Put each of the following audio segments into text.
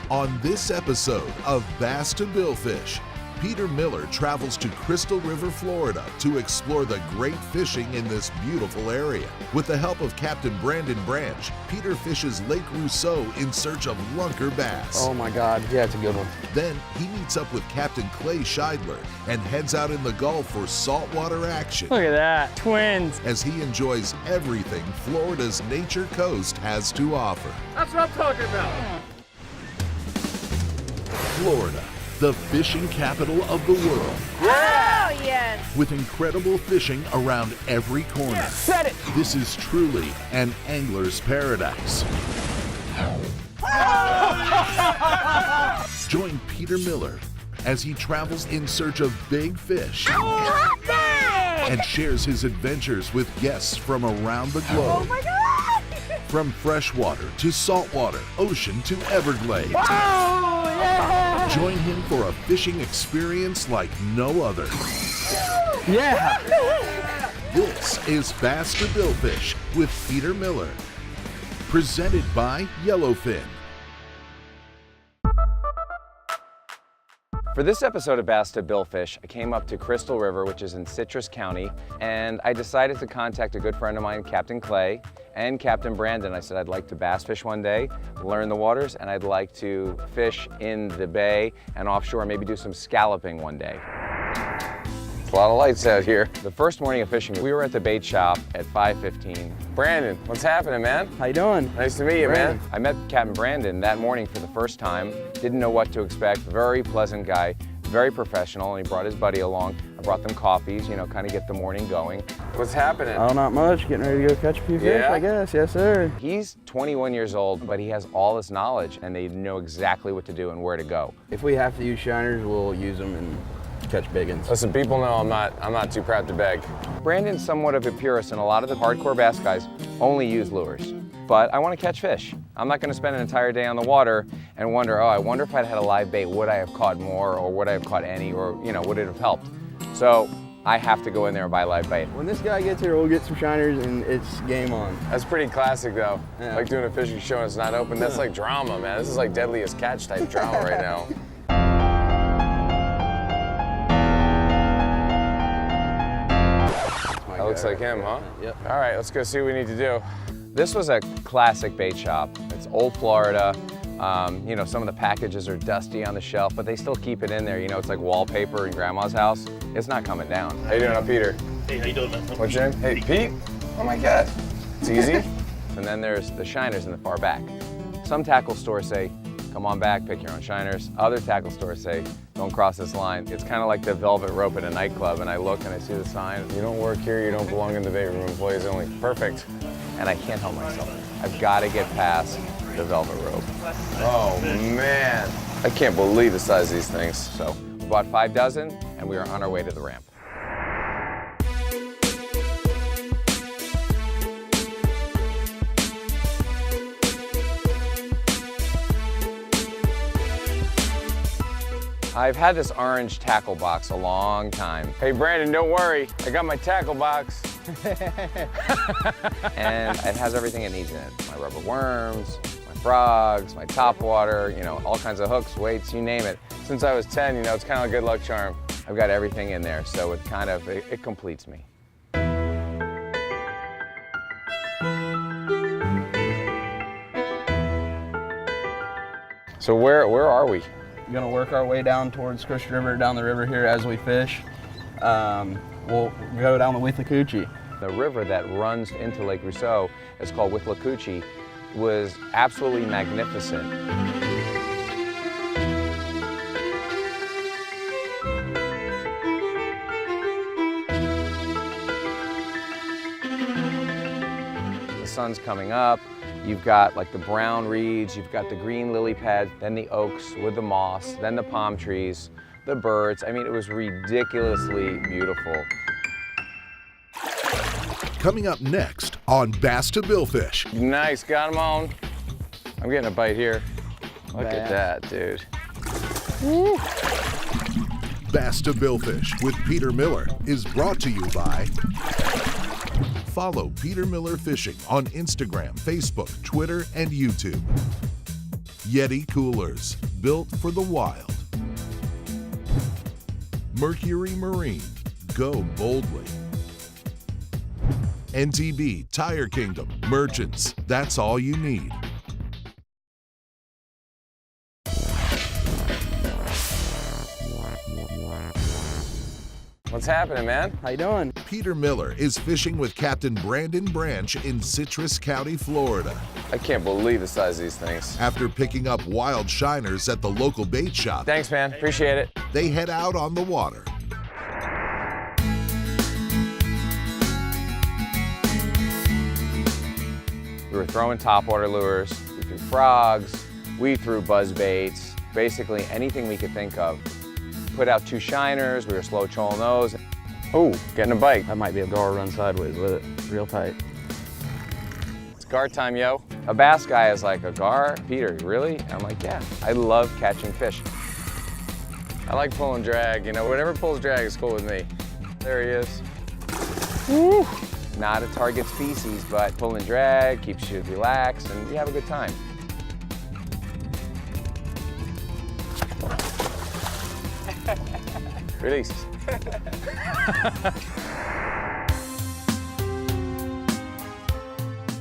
On this episode of Bass to Billfish, Peter Miller travels to Crystal River, Florida to explore the great fishing in this beautiful area. With the help of Captain Brandon Branch, Peter fishes Lake Rousseau in search of lunker bass. Oh my God, yeah, it's a good one. Then he meets up with Captain Clay Shidler and heads out in the Gulf for saltwater action. Look at that, twins. As he enjoys everything Florida's nature coast has to offer. That's what I'm talking about. Florida, the fishing capital of the world. Oh, yes. With incredible fishing around every corner. Set it. This is truly an angler's paradise. Join Peter Miller as he travels in search of big fish and shares his adventures with guests from around the globe. Oh my God! From freshwater to saltwater, ocean to Everglades. Oh, yeah. Join him for a fishing experience like no other. Yeah. This is Bass to Billfish with Peter Miller. Presented by Yellowfin. For this episode of Bass to Billfish, I came up to Crystal River, which is in Citrus County, and I decided to contact a good friend of mine, Captain Clay, and Captain Brandon. I said I'd like to bass fish one day, learn the waters, and I'd like to fish in the bay and offshore, maybe do some scalloping one day. There's a lot of lights out here. The first morning of fishing, we were at the bait shop at 5:15. Brandon, what's happening, man? How you doing? Nice to meet you, Brandon. man. I met Captain Brandon that morning for the first time. Didn't know what to expect. Very pleasant guy, very professional, and he brought his buddy along. I brought them coffees, you know, kind of get the morning going. What's happening? Oh, not much. Getting ready to go catch a few fish, Yeah? I guess. Yes, sir. He's 21 years old, but he has all this knowledge, and they know exactly what to do and where to go. If we have to use shiners, we'll use them and catch big ones. Listen, people know I'm not too proud to beg. Brandon's somewhat of a purist, and a lot of the hardcore bass guys only use lures. But I want to catch fish. I'm not going to spend an entire day on the water and wonder, oh, I wonder if I'd had a live bait, would I have caught more, or would I have caught any, or, you know, would it have helped? So I have to go in there and buy live bait. When this guy gets here, we'll get some shiners and it's game on. That's pretty classic, though. Yeah. Like doing a fishing show and it's not open. That's like drama, man. This is like Deadliest Catch type drama right now. That looks like him, huh? Yep. All right, let's go see what we need to do. This was a classic bait shop. It's old Florida. You know, some of the packages are dusty on the shelf, but they still keep it in there. You know, it's like wallpaper in grandma's house. It's not coming down. How you doing up, Peter? Hey, how you doing, man? What's your name? Hey, Pete? Oh my God. It's easy. And then there's the shiners in the far back. Some tackle stores say, come on back, pick your own shiners. Other tackle stores say, don't cross this line. It's kind of like the velvet rope at a nightclub, and I look and I see the sign, you don't work here, you don't belong in the bait room, employees only. Perfect. And I can't help myself. I've got to get past the velvet rope. Oh man. I can't believe the size of these things. So we bought 5 dozen, and we are on our way to the ramp. I've had this orange tackle box a long time. Hey Brandon, don't worry, I got my tackle box. And it has everything it needs in it. My rubber worms, my frogs, my topwater, you know, all kinds of hooks, weights, you name it. Since I was 10, you know, it's kind of a good luck charm. I've got everything in there, so it kind of, it completes me. So where are we? We're gonna work our way down towards Crystal River, down the river here as we fish. We'll go down the Withlacoochee. The river that runs into Lake Rousseau is called Withlacoochee. Was absolutely magnificent. The sun's coming up. You've got like the brown reeds, you've got the green lily pads, then the oaks with the moss, then the palm trees, the birds. I mean, it was ridiculously beautiful. Coming up next on Bass to Billfish. Nice, got him on. I'm getting a bite here. Look at that, dude. Woo. Bass to Billfish with Peter Miller is brought to you by... Follow Peter Miller Fishing on Instagram, Facebook, Twitter, and YouTube. Yeti coolers, built for the wild. Mercury Marine, go boldly. NTB Tire Kingdom, merchants, that's all you need. What's happening, man? How you doing? Peter Miller is fishing with Captain Brandon Branch in Citrus County, Florida. I can't believe the size of these things. After picking up wild shiners at the local bait shop, Thanks, man. Appreciate it. they head out on the water. We were throwing topwater lures, we threw frogs, we threw buzz baits, basically anything we could think of. Put out 2 shiners, we were slow trolling those. Oh, getting a bite. That might be a gar run sideways with it, real tight. It's gar time, yo. A bass guy is like, a gar? Peter, really? I'm like, yeah, I love catching fish. I like pulling drag, you know, whatever pulls drag is cool with me. There he is. Woo! Not a target species, but pulling drag keeps you relaxed and you have a good time. Release.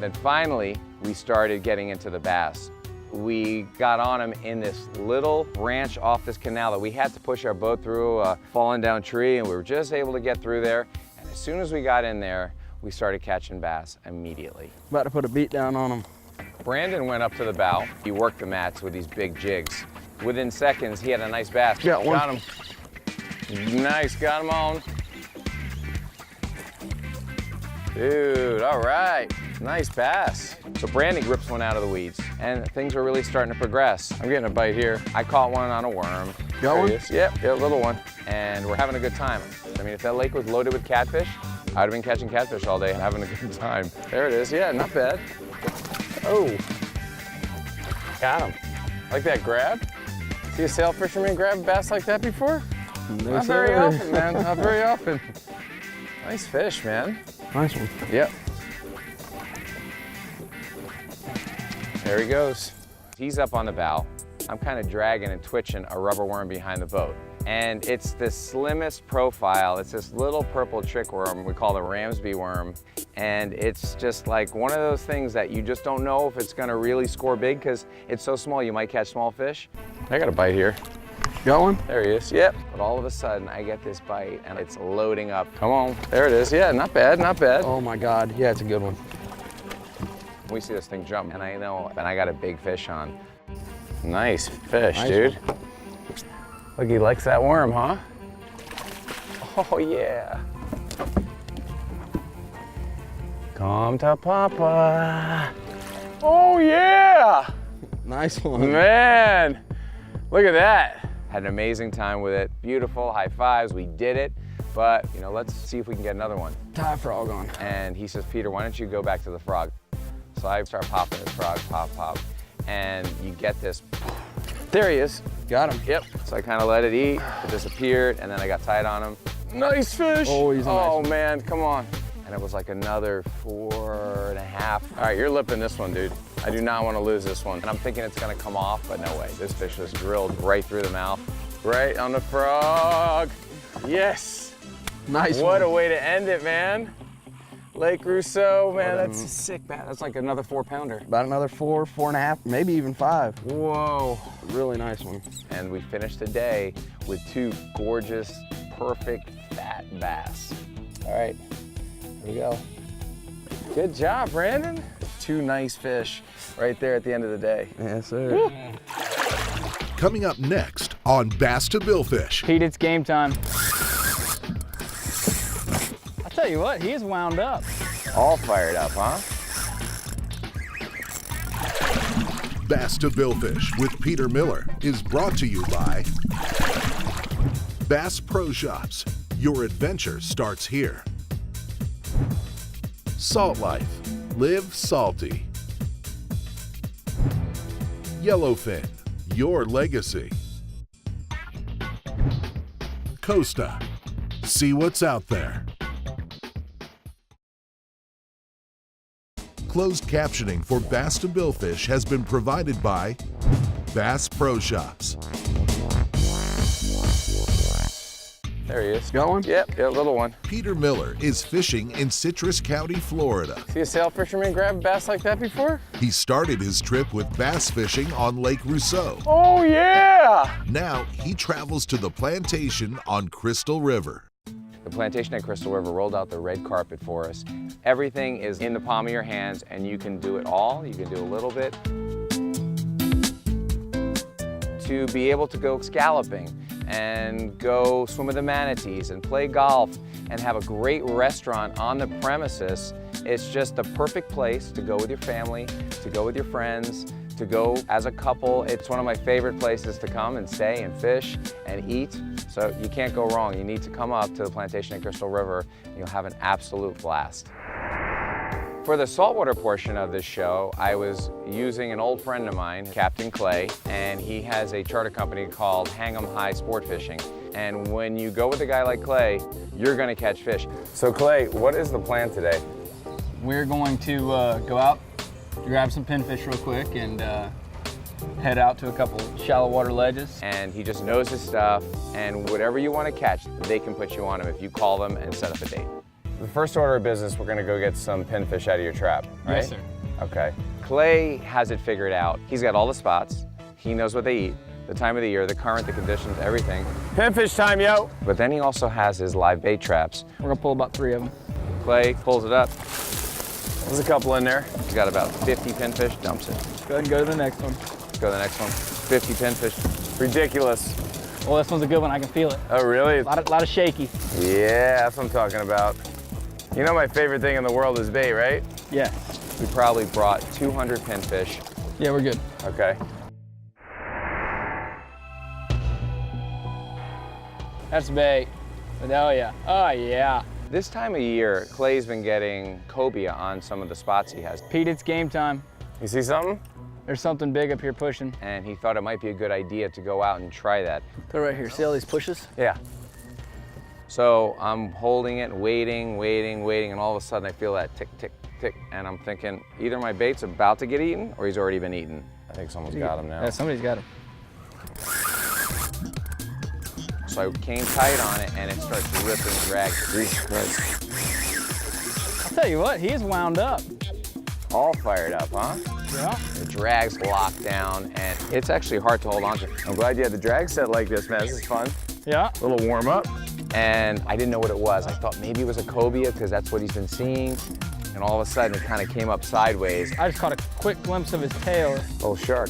Then finally, we started getting into the bass. We got on them in this little branch off this canal that we had to push our boat through a fallen down tree, and we were just able to get through there. And as soon as we got in there, we started catching bass immediately. About to put a beat down on them. Brandon went up to the bow. He worked the mats with these big jigs. Within seconds, he had a nice bass. Got one. Got him. Nice, got him on. Dude, all right. Nice bass. So Brandon rips one out of the weeds, and things are really starting to progress. I'm getting a bite here. I caught one on a worm. Got one? Yep, a little one. And we're having a good time. I mean, if that lake was loaded with catfish, I'd have been catching catfish all day and having a good time. There it is. Yeah, not bad. Oh, got him. Like that grab? See a sail fisherman grab a bass like that before? No, Not sir. very often, man. Not very often. Nice fish, man. Nice one. Yep. There he goes. He's up on the bow. I'm kind of dragging and twitching a rubber worm behind the boat. And it's the slimmest profile. It's this little purple trick worm we call the Ramsby worm. And it's just like one of those things that you just don't know if it's gonna really score big because it's so small you might catch small fish. I got a bite here. Got one? There he is, yep. But all of a sudden I get this bite and it's loading up. Come on, there it is. Yeah, not bad, not bad. Oh my God, yeah, it's a good one. We see this thing jump and I know, and I got a big fish on. Nice fish, Nice dude. one. Look, he likes that worm, huh? Oh yeah. Come to Papa. Oh yeah. Nice one. Man, look at that. Had an amazing time with it. Beautiful, high fives, we did it. But, you know, let's see if we can get another one. Tie frog on. And he says, Peter, why don't you go back to the frog? So I start popping this frog, pop, pop. And you get this, there he is. Got him. Yep. So I kind of let it eat, it disappeared, and then I got tight on him. Nice fish. Oh, he's a nice one. Man, come on. And it was like another 4.5. All right, you're lipping this one, dude. I do not want to lose this one. And I'm thinking it's gonna come off, but no way. This fish was drilled right through the mouth, right on the frog. Yes. Nice What one. a way to end it, man. Lake Rousseau, man, that's a sick bass. That's like another 4-pounder. About another 4, 4.5, maybe even 5. Whoa. Really nice one. And we finished the day with 2 gorgeous, perfect, fat bass. All right, here we go. Good job, Brandon. 2 nice fish right there at the end of the day. Yes, sir. Woo. Coming up next on Bass to Billfish. Pete, it's game time. I'll tell you what, he is wound up. All fired up, huh? Bass to Billfish with Peter Miller is brought to you by Bass Pro Shops. Your adventure starts here. Salt Life. Live salty. Yellowfin. Your legacy. Costa. See what's out there. Closed captioning for Bass to Billfish has been provided by Bass Pro Shops. There he is. Got one? Yep, a little one. Peter Miller is fishing in Citrus County, Florida. See a sail fisherman grab a bass like that before? He started his trip with bass fishing on Lake Rousseau. Oh yeah! Now he travels to the Plantation on Crystal River. The Plantation at Crystal River rolled out the red carpet for us. Everything is in the palm of your hands and you can do it all. You can do a little bit. To be able to go scalloping and go swim with the manatees and play golf and have a great restaurant on the premises. It's just the perfect place to go with your family, to go with your friends, to go as a couple. It's one of my favorite places to come and stay and fish and eat. So you can't go wrong. You need to come up to the Plantation at Crystal River and you'll have an absolute blast. For the saltwater portion of this show, I was using an old friend of mine, Captain Clay, and he has a charter company called Hang 'em High Sport Fishing. And when you go with a guy like Clay, you're gonna catch fish. So Clay, what is the plan today? We're going to go out, grab some pinfish real quick, and head out to a couple shallow water ledges. And he just knows his stuff, and whatever you want to catch, they can put you on them if you call them and set up a date. The first order of business, we're gonna go get some pinfish out of your trap, right? Yes, sir. Okay. Clay has it figured out. He's got all the spots. He knows what they eat, the time of the year, the current, the conditions, everything. Pinfish time, yo! But then he also has his live bait traps. We're gonna pull about 3 of them. Clay pulls it up. There's a couple in there. He's got about 50 pinfish, dumps it. Go ahead and go to the next one. Let's go to the next one. 50 pinfish. Ridiculous. Well, this one's a good one. I can feel it. Oh, really? A lot of shaky. Yeah, that's what I'm talking about. You know my favorite thing in the world is bait, right? Yeah. We probably brought 200 pinfish. Yeah, we're good. Okay. That's bait. Oh yeah. Oh yeah. This time of year, Clay's been getting cobia on some of the spots he has. Pete, it's game time. You see something? There's something big up here pushing. And he thought it might be a good idea to go out and try that. They're right here. See all these pushes? Yeah. So I'm holding it, waiting, and all of a sudden I feel that tick, tick, tick, and I'm thinking either my bait's about to get eaten or he's already been eaten. I think someone's got him now. Yeah, somebody's got him. So I came tight on it and it starts ripping, dragging. Jesus Christ. I'll tell you what, he is wound up. All fired up, huh? Yeah. The drag's locked down and it's actually hard to hold on to. I'm glad you had the drag set like this, man. This is fun. Yeah. A little warm up. And I didn't know what it was. I thought maybe it was a cobia because that's what he's been seeing. And all of a sudden it kind of came up sideways. I just caught a quick glimpse of his tail. Little shark.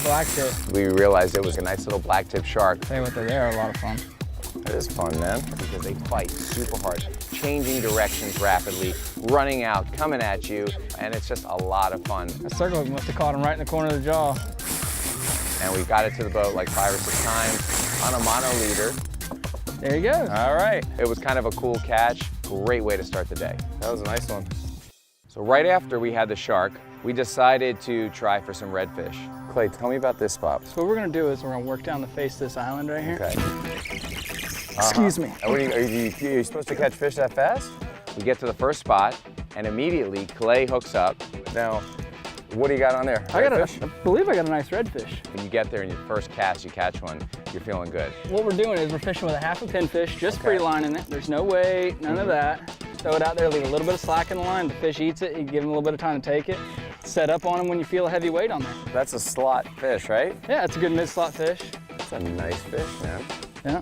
Black tip. We realized it was a nice little black tip shark. Tell you what, they are a lot of fun. It is fun, man, because they fight super hard, changing directions rapidly, running out, coming at you, and it's just a lot of fun. That circle hook must have caught him right in the corner of the jaw. And we got it to the boat like 5 or 6 times on a mono leader. There he goes. All right. It was kind of a cool catch. Great way to start the day. That was a nice one. So right after we had the shark, we decided to try for some redfish. Clay, tell me about this spot. So what we're gonna do is we're gonna work down the face of this island right here. Okay. Excuse me. Are you supposed to catch fish that fast? We get to the first spot, and immediately Clay hooks up. Now, what do you got on there? I Redfish? believe I got a nice redfish. When you get there and your first cast, you catch one, you're feeling good. What we're doing is we're fishing with a half a pinfish, just free lining it. There's no weight, none of that. Throw it out there, leave a little bit of slack in the line. The fish eats it, you give him a little bit of time to take it. Set up on him when you feel a heavy weight on there. That's a slot fish, right? Yeah, it's a good mid-slot fish. That's a nice fish, man. Yeah.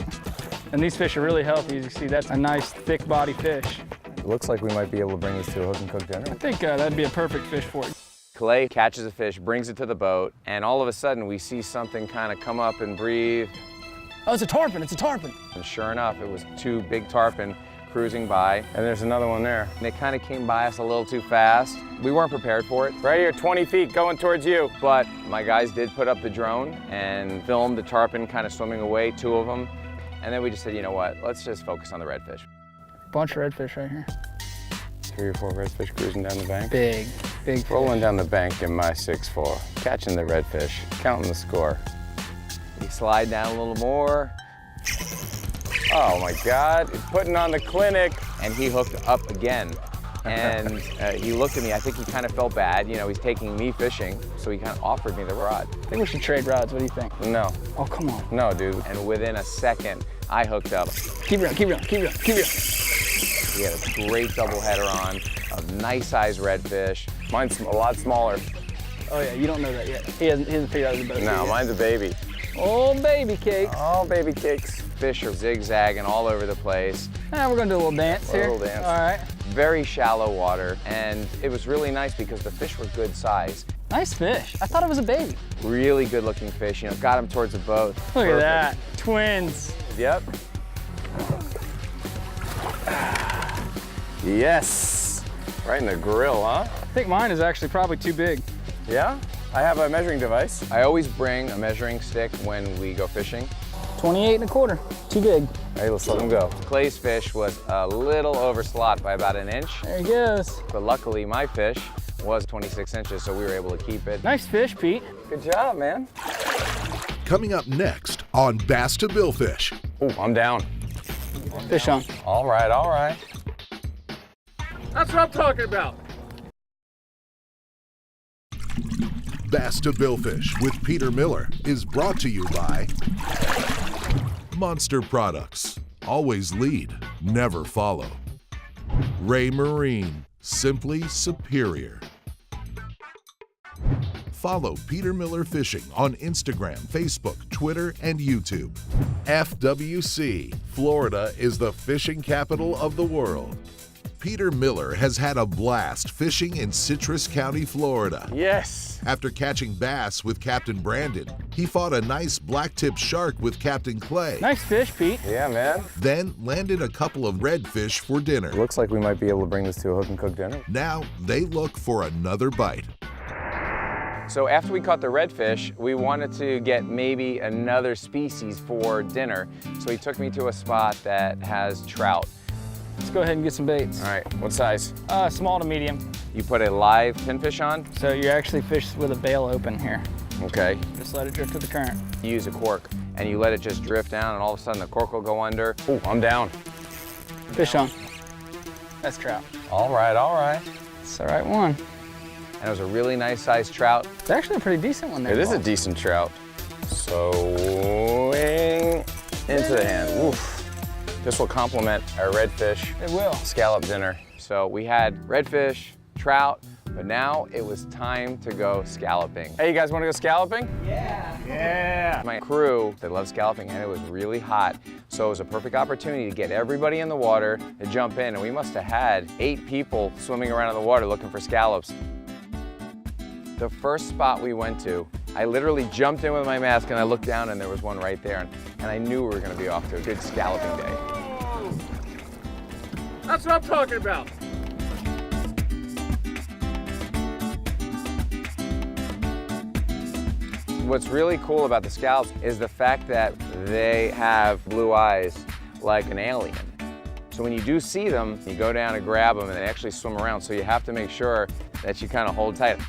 And these fish are really healthy. As you see, that's a nice thick body fish. It looks like we might be able to bring this to a hook and cook dinner. I think that'd be a perfect fish for it. Clay catches a fish, brings it to the boat, and all of a sudden we see something kind of come up and breathe. Oh, it's a tarpon, it's a tarpon. And sure enough, it was 2 big tarpon cruising by, and there's another one there. And they kind of came by us a little too fast. We weren't prepared for it. Right here, 20 feet, going towards you. But my guys did put up the drone and filmed the tarpon kind of swimming away, 2 of them. And then we just said, you know what, let's just focus on the redfish. Bunch of redfish right here. 3 or 4 redfish cruising down the bank. Big fish. Rolling down the bank in my 6'4", catching the redfish, counting the score. We slide down a little more. Oh my God, he's putting on the clinic, and he hooked up again. And he looked at me, I think he kind of felt bad. You know, he's taking me fishing, so he kind of offered me the rod. I think we should trade rods. What do you think? No. Oh, come on. No, dude. And within a second, I hooked up. Keep reeling, keep reeling, keep reeling, keep reeling. He had a great double header on, a nice sized redfish. Mine's a lot smaller. Oh yeah, you don't know that yet. He hasn't figured out the boat. No, mine's a baby. Oh, baby cakes. Oh, baby cakes. Fish are zigzagging all over the place. We're gonna do a little dance here. A little dance. All right. Very shallow water, and it was really nice because the fish were good size. Nice fish. I thought it was a baby. Really good looking fish, you know, got them towards the boat. Look at that, twins. Yep. Yes, right in the grill, huh? I think mine is actually probably too big. Yeah, I have a measuring device. I always bring a measuring stick when we go fishing. 28 1/4, too big. Hey, let's let him go. Clay's fish was a little over slot by about 1 inch. There he goes. But luckily my fish was 26 inches, so we were able to keep it. Nice fish, Pete. Good job, man. Coming up next on Bass to Billfish. Oh, I'm down. Fish on. All right, all right. That's what I'm talking about. Bass to Billfish with Peter Miller is brought to you by Monster Products. Always lead, never follow. Ray Marine, simply superior. Follow Peter Miller Fishing on Instagram, Facebook, Twitter, and YouTube. FWC, Florida is the fishing capital of the world. Peter Miller has had a blast fishing in Citrus County, Florida. Yes. After catching bass with Captain Brandon, he fought a nice blacktip shark with Captain Clay. Nice fish, Pete. Yeah, man. Then landed a couple of redfish for dinner. Looks like we might be able to bring this to a hook and cook dinner. Now they look for another bite. So after we caught the redfish, we wanted to get maybe another species for dinner. So he took me to a spot that has trout. Let's go ahead and get some baits. All right, what size? Small to medium. You put a live pinfish on? So you actually fish with a bail open here. Okay. Just let it drift with the current. You use a cork and you let it just drift down and all of a sudden the cork will go under. Oh, I'm down. Fish on. That's trout. All right, all right. It's the right one. And it was a really nice sized trout. It's actually a pretty decent one there. It is a decent trout. Swing into the hand. Oof. This will complement our redfish It will. scallop dinner. So we had redfish, trout, but now it was time to go scalloping. Hey, you guys want to go scalloping? Yeah. Yeah. My crew, they love scalloping, and it was really hot. So it was a perfect opportunity to get everybody in the water to jump in, and we must have had 8 people swimming around in the water looking for scallops. The first spot we went to, I literally jumped in with my mask and I looked down and there was one right there, and I knew we were going to be off to a good scalloping day. That's what I'm talking about. What's really cool about the scallops is the fact that they have blue eyes like an alien. So when you do see them, you go down and grab them and they actually swim around, so you have to make sure that you kind of hold tight.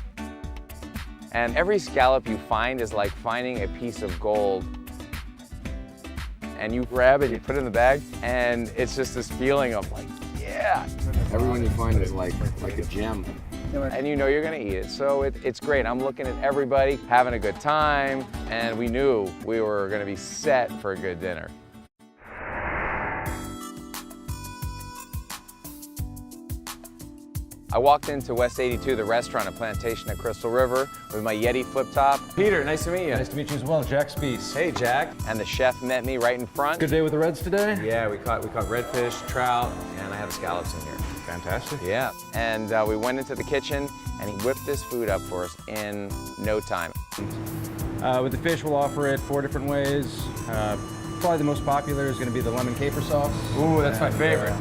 And every scallop you find is like finding a piece of gold. And you grab it, you put it in the bag, and it's just this feeling of like, yeah. Everyone you find is like a gem. And you know you're gonna eat it, so it's great. I'm looking at everybody having a good time, and we knew we were gonna be set for a good dinner. I walked into West 82, the restaurant at Plantation at Crystal River, with my Yeti flip top. Peter, nice to meet you. Nice to meet you as well, Jack Spees. Hey, Jack. And the chef met me right in front. Good day with the Reds today? Yeah, we caught redfish, trout, and I had the scallops in here. Fantastic. Yeah, and we went into the kitchen, and he whipped this food up for us in no time. With the fish, we'll offer it 4 different ways. Probably the most popular is going to be the lemon caper sauce. Ooh, that's my favorite.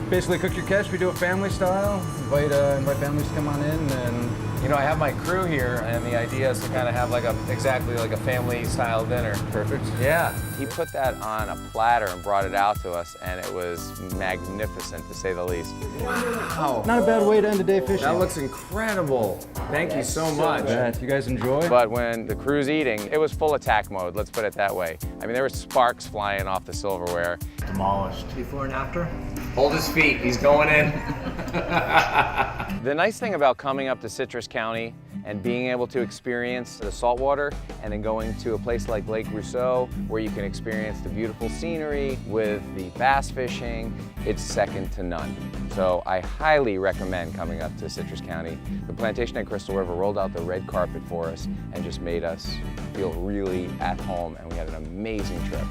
Basically, cook your catch. We do it family style. Invite families to come on in, and You know, I have my crew here, and the idea is to kind of have exactly like a family-style dinner. perfect. Yeah. He put that on a platter and brought it out to us, and it was magnificent, to say the least. Wow. Not a bad way to end the day fishing. That looks incredible. Thank you so much. Yeah, if you guys enjoy. But when the crew's eating, it was full attack mode, let's put it that way. I mean, there were sparks flying off the silverware. Demolished. Before and after? Hold his feet, he's going in. The nice thing about coming up to Citrus County and being able to experience the saltwater and then going to a place like Lake Rousseau where you can experience the beautiful scenery with the bass fishing, it's second to none. So I highly recommend coming up to Citrus County. The Plantation at Crystal River rolled out the red carpet for us and just made us feel really at home, and we had an amazing trip.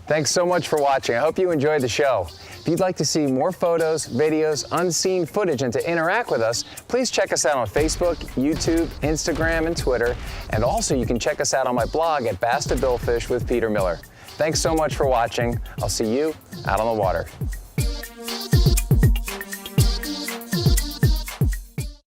Thanks so much for watching. I hope you enjoyed the show. If you'd like to see more photos, videos, unseen footage, and to interact with us, please check us out on Facebook, YouTube, Instagram, and Twitter. And also you can check us out on my blog at Bass to Billfish with Peter Miller. Thanks so much for watching. I'll see you out on the water.